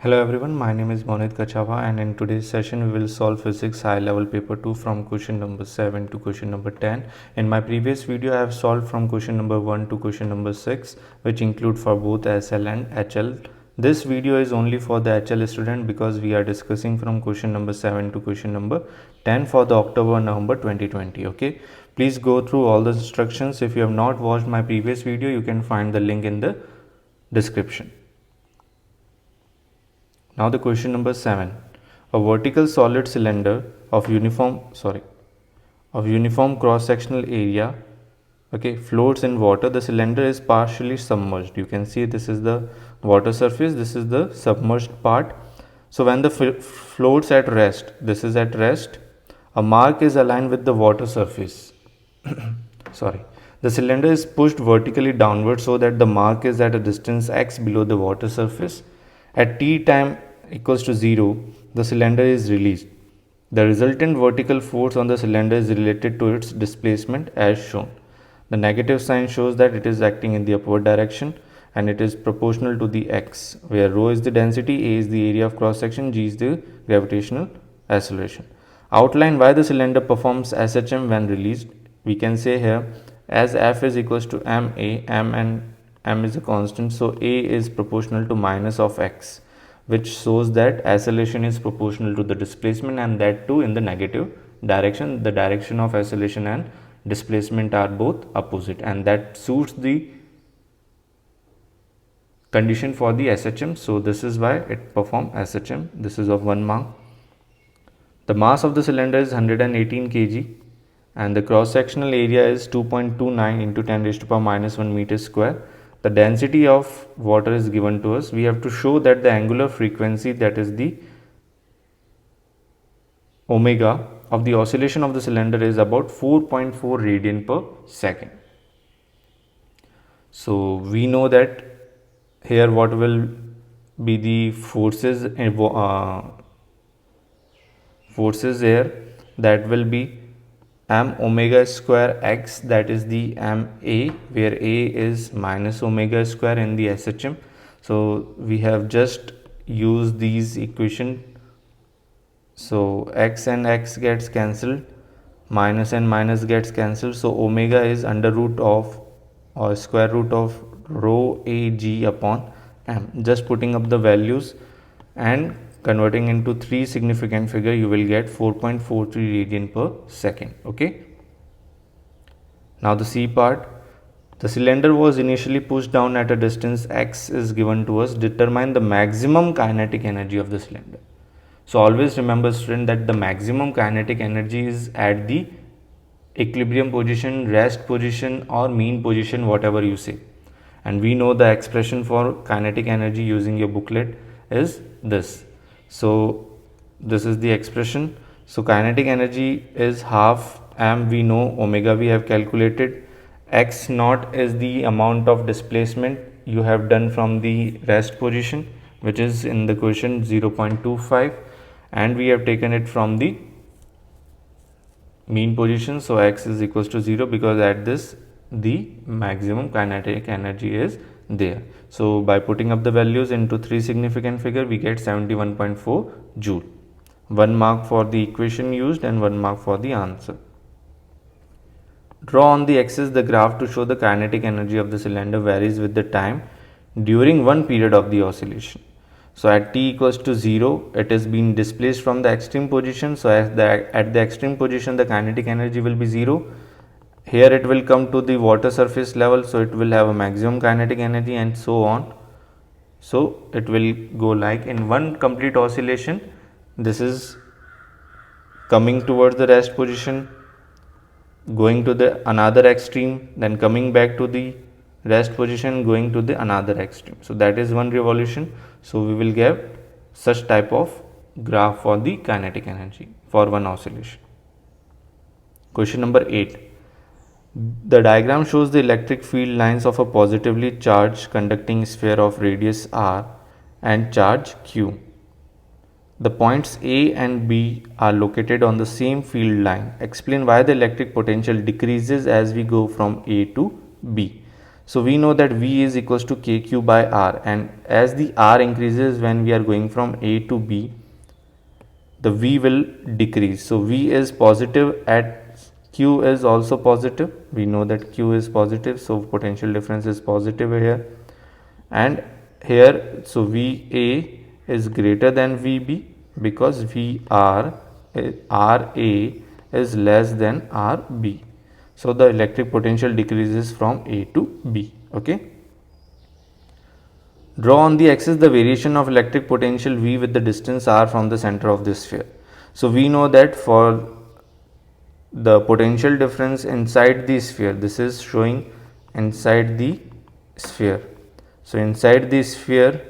Hello everyone, my name is Monit and in today's session we will solve physics high level paper 2 from question number 7 to question number 10. In my previous video I have solved from question number 1 to question number 6, which include for both SL and HL. This video is only for the HL student because we are discussing from question number 7 to question number 10 for the October-November 2020. Okay, please go through all the instructions. If you have not watched my previous video, you can find the link in the description. Now the question number 7. A vertical solid cylinder of uniform cross-sectional area floats in water. The cylinder is partially submerged. You can see this is the water surface, this is the submerged part. So when the floats at rest, this is at rest, a mark is aligned with the water surface. The cylinder is pushed vertically downward so that the mark is at a distance x below the water surface. At t time equals to 0, the cylinder is released. The resultant vertical force on the cylinder is related to its displacement as shown. The negative sign shows that it is acting in the upward direction and it is proportional to the x, where rho is the density, a is the area of cross section, g is the gravitational acceleration. Outline why the cylinder performs SHM when released. We can say here, as F is equals to ma, m and m is a constant, so a is proportional to minus of x, which shows that acceleration is proportional to the displacement, and that too in the negative direction. The direction of acceleration and displacement are both opposite, and that suits the condition for the SHM. So this is why it performs SHM. This is of 1 mark. The mass of the cylinder is 118 kg and the cross sectional area is 2.29 into 10 raised to power minus 1 meter square. The density of water is given to us. We have to show that the angular frequency, that is the omega of the oscillation of the cylinder, is about 4.4 radian per second. So we know that here what will be the forces here, that will be m omega square x, that is the ma, where a is minus omega square in the SHM. So we have just used these equation. So x and x gets cancelled, minus and minus gets cancelled, so omega is under root of or square root of rho a g upon m. Just putting up the values and converting into 3 significant figure, you will get 4.43 radian per second. Okay. Now the C part. The cylinder was initially pushed down at a distance x is given to us. Determine the maximum kinetic energy of the cylinder. So always remember, student, that the maximum kinetic energy is at the equilibrium position, rest position, or mean position, whatever you say. And we know the expression for kinetic energy using your booklet is this. So this is the expression. So kinetic energy is half m, we know, omega we have calculated, x naught is the amount of displacement you have done from the rest position, which is in the question 0.25, and we have taken it from the mean position. So x is equals to 0 because at this the maximum kinetic energy is there. So by putting up the values into 3 significant figure, we get 71.4 joule. 1 mark for the equation used and 1 mark for the answer. Draw on the axis the graph to show the kinetic energy of the cylinder varies with the time during one period of the oscillation. So at t equals to 0, it is being displaced from the extreme position. So at the extreme position, the kinetic energy will be 0. Here it will come to the water surface level, so it will have a maximum kinetic energy, and so on. So it will go like in one complete oscillation. This is coming towards the rest position, going to the another extreme, then coming back to the rest position, going to the another extreme. So that is one revolution. So we will get such type of graph for the kinetic energy for one oscillation. Question number 8. The diagram shows the electric field lines of a positively charged conducting sphere of radius r and charge q. The points A and B are located on the same field line. Explain why the electric potential decreases as we go from A to B. So we know that V is equals to KQ by R, and as the R increases when we are going from A to B, the V will decrease. So V is positive at Q is also positive. We know that Q is positive, so potential difference is positive here. And here, so VA is greater than VB because RA is less than RB. So the electric potential decreases from A to B. Okay. Draw on the axis the variation of electric potential V with the distance r from the center of the sphere. So we know that for the potential difference inside the sphere, this is showing inside the sphere. So inside the sphere,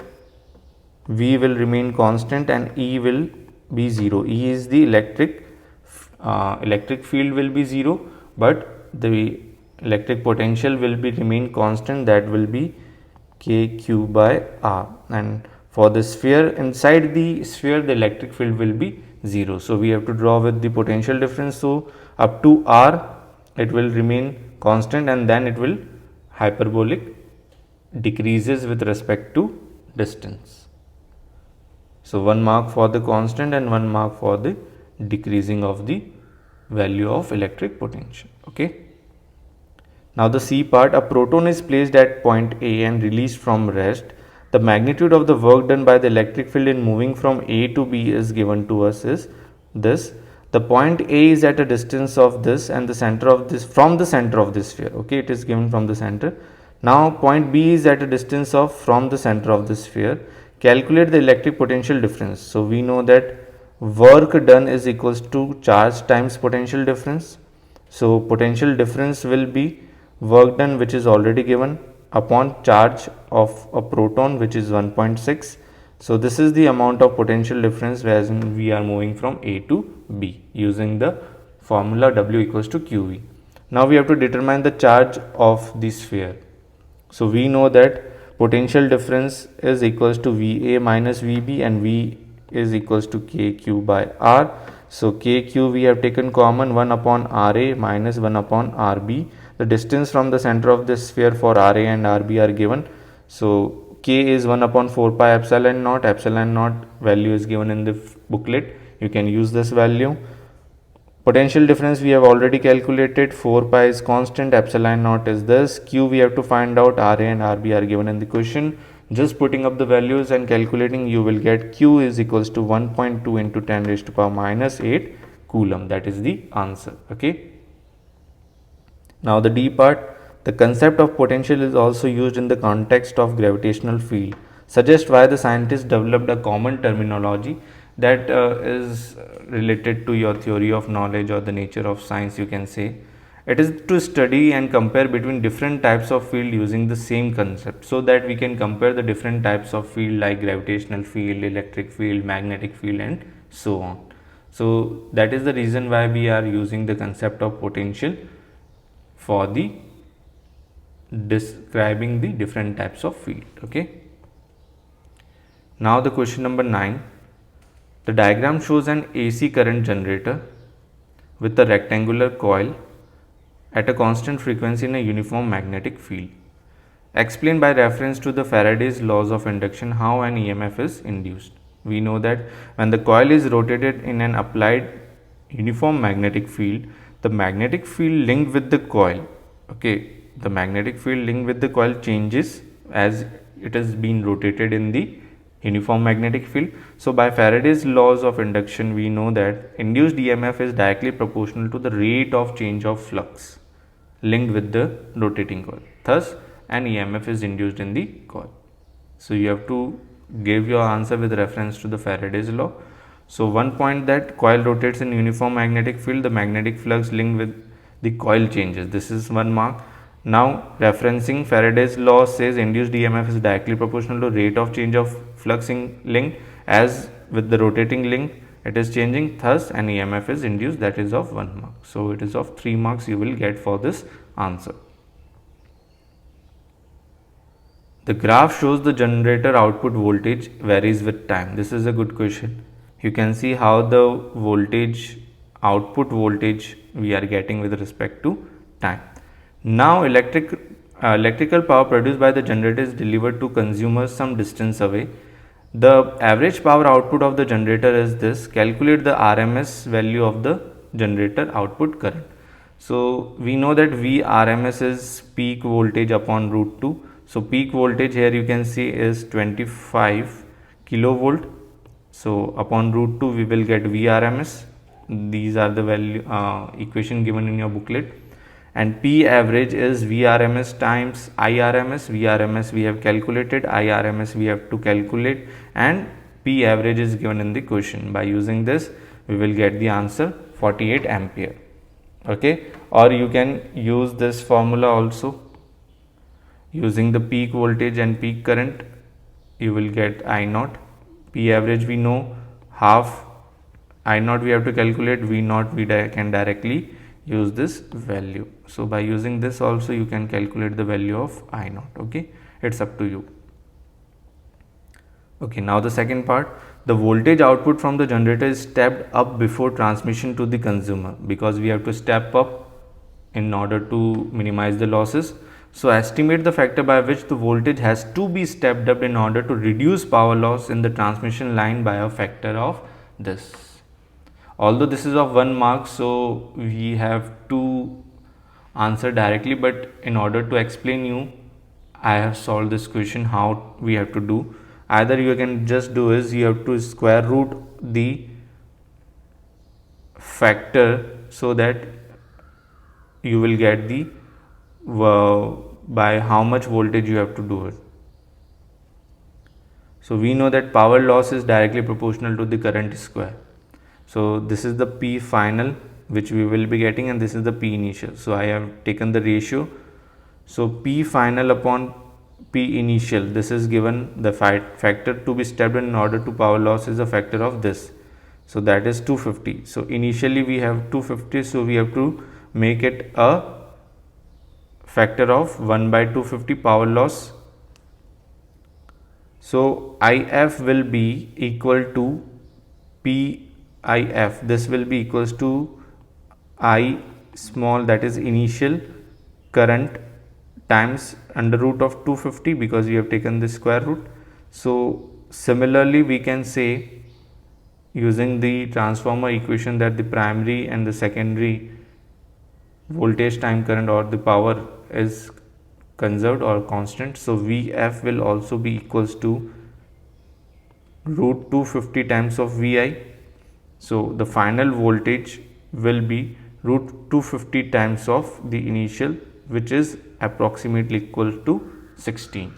V will remain constant and E will be 0. E is the electric field will be 0, but the electric potential will be remain constant, that will be KQ by R. And for the sphere, inside the sphere, the electric field will be 0. So we have to draw with the potential difference. So up to R, it will remain constant, and then it will hyperbolic decreases with respect to distance. So 1 mark for the constant and 1 mark for the decreasing of the value of electric potential. Okay. Now the C part, a proton is placed at point A and released from rest. The magnitude of the work done by the electric field in moving from A to B is given to us is this. The point A is at a distance of this, and the center of this from the center of this sphere. Okay, it is given from the center. Now point B is at a distance of from the center of the sphere. Calculate the electric potential difference. So we know that work done is equals to charge times potential difference. So potential difference will be work done, which is already given, upon charge of a proton, which is 1.6. So this is the amount of potential difference as we are moving from A to B using the formula W equals to QV. Now we have to determine the charge of the sphere. So we know that potential difference is equals to VA minus VB, and V is equals to KQ by R. So KQ we have taken common, 1 upon RA minus 1 upon RB. The distance from the center of the sphere for RA and RB are given. So K is 1 upon 4 pi epsilon naught. Epsilon naught value is given in the booklet. You can use this value. Potential difference we have already calculated. 4 pi is constant, epsilon naught is this. Q we have to find out, RA and RB are given in the question. Just putting up the values and calculating, you will get Q is equals to 1.2 into 10 raised to power minus 8 coulomb. That is the answer. Okay. Now the D part, the concept of potential is also used in the context of gravitational field. Suggest why the scientists developed a common terminology that is related to your theory of knowledge or the nature of science, you can say. It is to study and compare between different types of field using the same concept, so that we can compare the different types of field like gravitational field, electric field, magnetic field, and so on. So that is the reason why we are using the concept of potential for the describing the different types of field. Okay. Now the question number 9. The diagram shows an AC current generator with a rectangular coil at a constant frequency in a uniform magnetic field. Explain by reference to the Faraday's laws of induction how an EMF is induced. We know that when the coil is rotated in an applied uniform magnetic field, the magnetic field linked with the coil, the magnetic field linked with the coil changes as it has been rotated in the uniform magnetic field. So by Faraday's laws of induction, we know that induced EMF is directly proportional to the rate of change of flux linked with the rotating coil. Thus, an EMF is induced in the coil. So you have to give your answer with reference to the Faraday's law. So one point, that coil rotates in uniform magnetic field, the magnetic flux linked with the coil changes. This is 1 mark. Now referencing Faraday's law says induced EMF is directly proportional to rate of change of flux in link, as with the rotating link it is changing, thus an EMF is induced, that is of 1 mark. So it is of 3 marks you will get for this answer. The graph shows the generator output voltage varies with time. This is a good question. You can see how the voltage, output voltage we are getting with respect to time. Now electric electrical power produced by the generator is delivered to consumers some distance away. The average power output of the generator is this. Calculate the RMS value of the generator output current. So we know that Vrms is peak voltage upon root 2. So peak voltage here you can see is 25 kilovolt. So upon root 2 we will get Vrms. These are the value equation given in your booklet. And P average is Vrms times IRMS. Vrms we have calculated, IRMS we have to calculate, and P average is given in the question. By using this we will get the answer 48 ampere. Okay, or you can use this formula also. Using the peak voltage and peak current you will get I naught. P average we know, half I naught we have to calculate, V naught we can directly use this value. So by using this also you can calculate the value of I naught. Okay, it's up to you. Okay, now the second part, the voltage output from the generator is stepped up before transmission to the consumer, because we have to step up in order to minimize the losses. So estimate the factor by which the voltage has to be stepped up in order to reduce power loss in the transmission line by a factor of this. Although this is of 1 mark, so we have to answer directly, but in order to explain you, I have solved this question how we have to do. Either you can just do is you have to square root the factor so that you will get the by how much voltage you have to do it. So we know that power loss is directly proportional to the current square. So this is the P final which we will be getting, and this is the P initial. So I have taken the ratio. So P final upon P initial, this is given, the factor to be stepped in order to power loss is a factor of this. So that is 250. So initially we have 250, so we have to make it a factor of 1 by 250 power loss. So IF will be equal to PIF. This will be equals to I small, that is initial current, times under root of 250, because we have taken the square root. So similarly we can say, using the transformer equation, that the primary and the secondary voltage, time, current, or the power is conserved or constant. So Vf will also be equals to root 250 times of Vi. So the final voltage will be root 250 times of the initial, which is approximately equal to 16.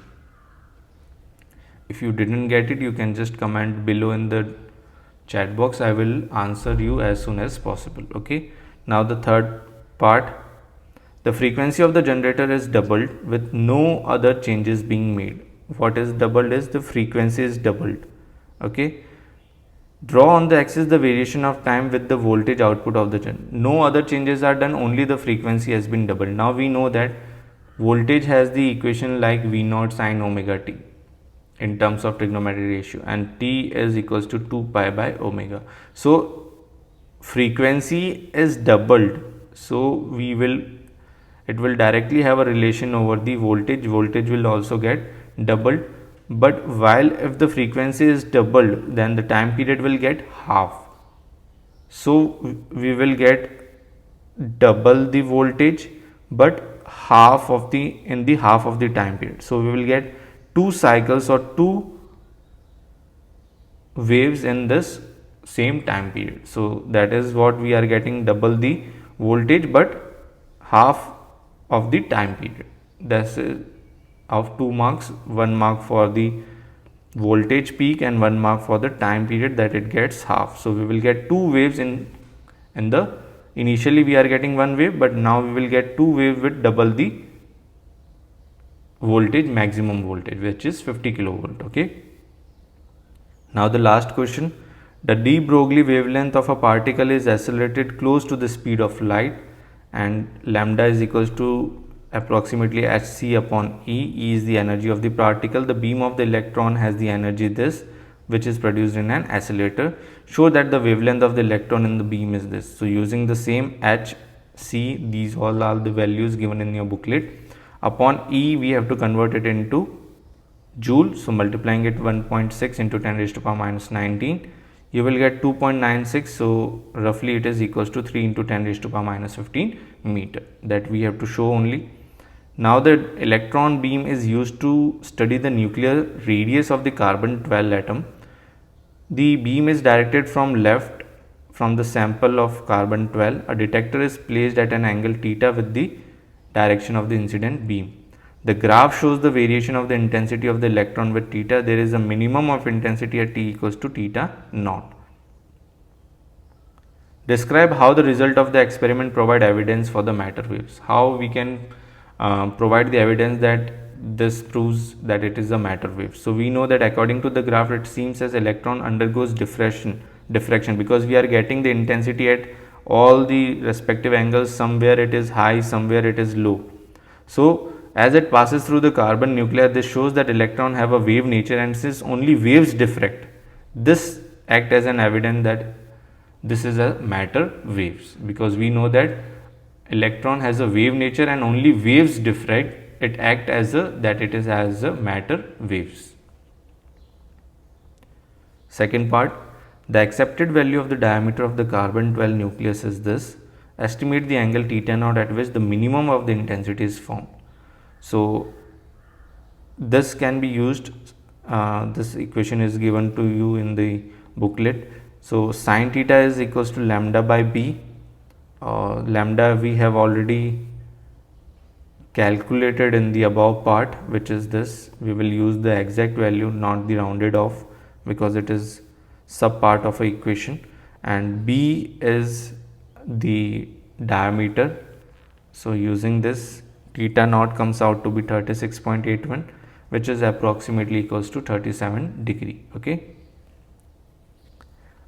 If you didn't get it, you can just comment below in the chat box. I will answer you as soon as possible. Okay, now the third part, the frequency of the generator is doubled with no other changes being made. What is doubled is the frequency is doubled. Okay, draw on the axis the variation of time with the voltage output of the generator. No other changes are done, only the frequency has been doubled. Now we know that voltage has the equation like V naught sine omega t in terms of trigonometric ratio, and t is equals to 2 pi by omega. So frequency is doubled, so it will directly have a relation over the voltage. Voltage will also get doubled, but while if the frequency is doubled, then the time period will get half. So we will get double the voltage, but half of the half of the time period. So we will get 2 cycles or 2 waves in this same time period. So that is what we are getting, double the voltage but half of the time period. That's of 2 marks, 1 mark for the voltage peak and 1 mark for the time period that it gets half. So we will get 2 waves in the initially we are getting 1 wave, but now we will get 2 waves with double the voltage, maximum voltage, which is 50 kilovolt. Okay, now the last question, the de Broglie wavelength of a particle is accelerated close to the speed of light, and lambda is equals to approximately hc upon E is the energy of the particle. The beam of the electron has the energy this, which is produced in an accelerator. Show that the wavelength of the electron in the beam is this. So using the same h, c, these all are the values given in your booklet. Upon E, we have to convert it into joule. So multiplying it 1.6 into 10 raised to power minus 19, you will get 2.96. So roughly it is equals to 3 into 10 raised to power minus 15 meter. That we have to show only. Now the electron beam is used to study the nuclear radius of the carbon 12 atom. The beam is directed from left from the sample of carbon 12. A detector is placed at an angle theta with the direction of the incident beam. The graph shows the variation of the intensity of the electron with theta. There is a minimum of intensity at T equals to theta naught. Describe how the result of the experiment provide evidence for the matter waves. How we can provide the evidence that this proves that it is a matter wave. So we know that according to the graph, it seems as electron undergoes diffraction because we are getting the intensity at all the respective angles. Somewhere it is high, somewhere it is low. So as it passes through the carbon nuclei, this shows that electron have a wave nature, and since only waves diffract, this act as an evidence that this is a matter waves, because we know that electron has a wave nature and only waves diffract. It act as a matter waves. Second part, the accepted value of the diameter of the carbon 12 nucleus is this. Estimate the angle theta naught at which the minimum of the intensity is formed. So this can be used, this equation is given to you in the booklet. So sine theta is equals to lambda by b. Lambda we have already calculated in the above part, which is this. We will use the exact value, not the rounded off, because it is sub part of a equation, and b is the diameter. So using this, theta naught comes out to be 36.81, which is approximately equals to 37 degree. Okay.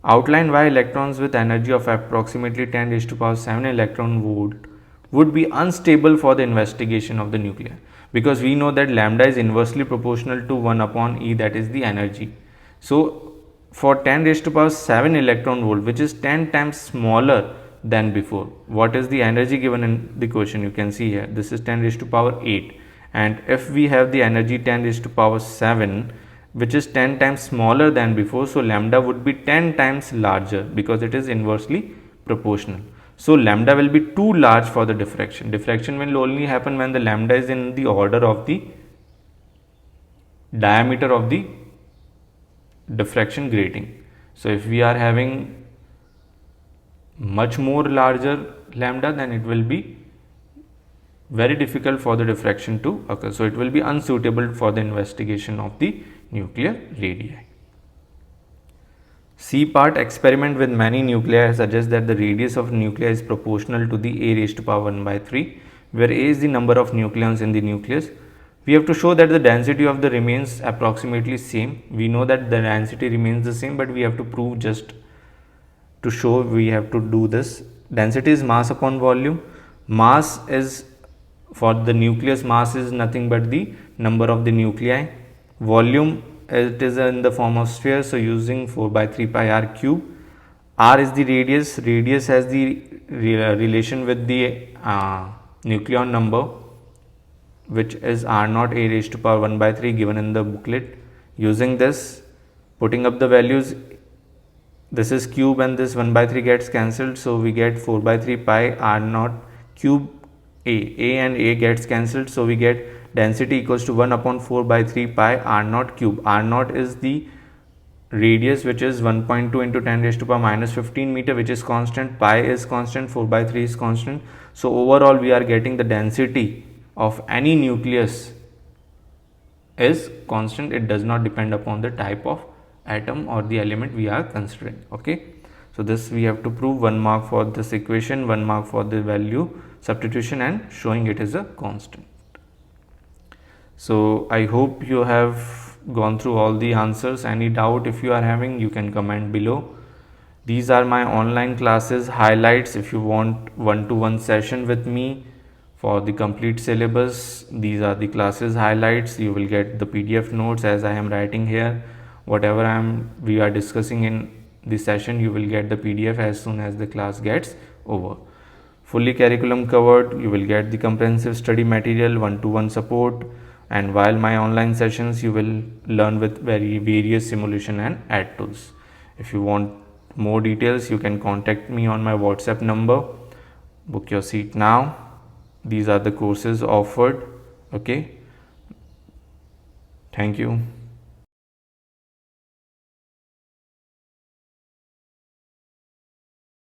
Outline why electrons with energy of approximately 10 raised to power 7 electron volt would be unstable for the investigation of the nuclei, because we know that lambda is inversely proportional to 1 upon E, that is the energy. So for 10 raised to power 7 electron volt, which is 10 times smaller than before, what is the energy given in the question? You can see here, this is 10 raised to power 8, and if we have the energy 10 raised to power 7, which is 10 times smaller than before, so lambda would be 10 times larger because it is inversely proportional. So lambda will be too large for the diffraction. Diffraction will only happen when the lambda is in the order of the diameter of the diffraction grating. So if we are having much more larger lambda, then it will be very difficult for the diffraction to occur. So it will be unsuitable for the investigation of the nuclear radii. C part, experiment with many nuclei suggests that the radius of nuclei is proportional to the A raised to power 1 by 3, where A is the number of nucleons in the nucleus. We have to show that the density of the remains approximately same. We know that the density remains the same, but we have to prove, just to show we have to do this. Density is mass upon volume. Mass is, for the nucleus, mass is nothing but the number of the nuclei. Volume, it is in the form of sphere, so using 4 by 3 pi r cube. R is the radius. Radius has the relation with the nucleon number, which is r naught a raised to power 1 by 3 given in the booklet. Using this, putting up the values, this is cube and this 1 by 3 gets cancelled, so we get 4 by 3 pi r naught cube a and a gets cancelled, so we get density equals to 1 upon 4 by 3 pi r naught cube. R naught is the radius, which is 1.2 into 10 raised to power minus 15 meter, which is constant. Pi is constant, 4 by 3 is constant. So overall we are getting the density of any nucleus is constant. It does not depend upon the type of atom or the element we are considering. Okay, so this we have to prove. 1 mark for this equation, 1 mark for the value substitution and showing it is a constant. So I hope you have gone through all the answers. Any doubt if you are having, you can comment below. These are my online classes highlights. If you want one-to-one session with me for the complete syllabus, these are the classes highlights. You will get the PDF notes as I am writing here. Whatever we are discussing in the session, you will get the PDF as soon as the class gets over. fully curriculum covered. You will get the comprehensive study material, one-to-one support, and while my online sessions you will learn with various simulation and add tools. If you want more details, you can contact me on my WhatsApp number. Book your seat now. These are the courses offered. Okay, thank you.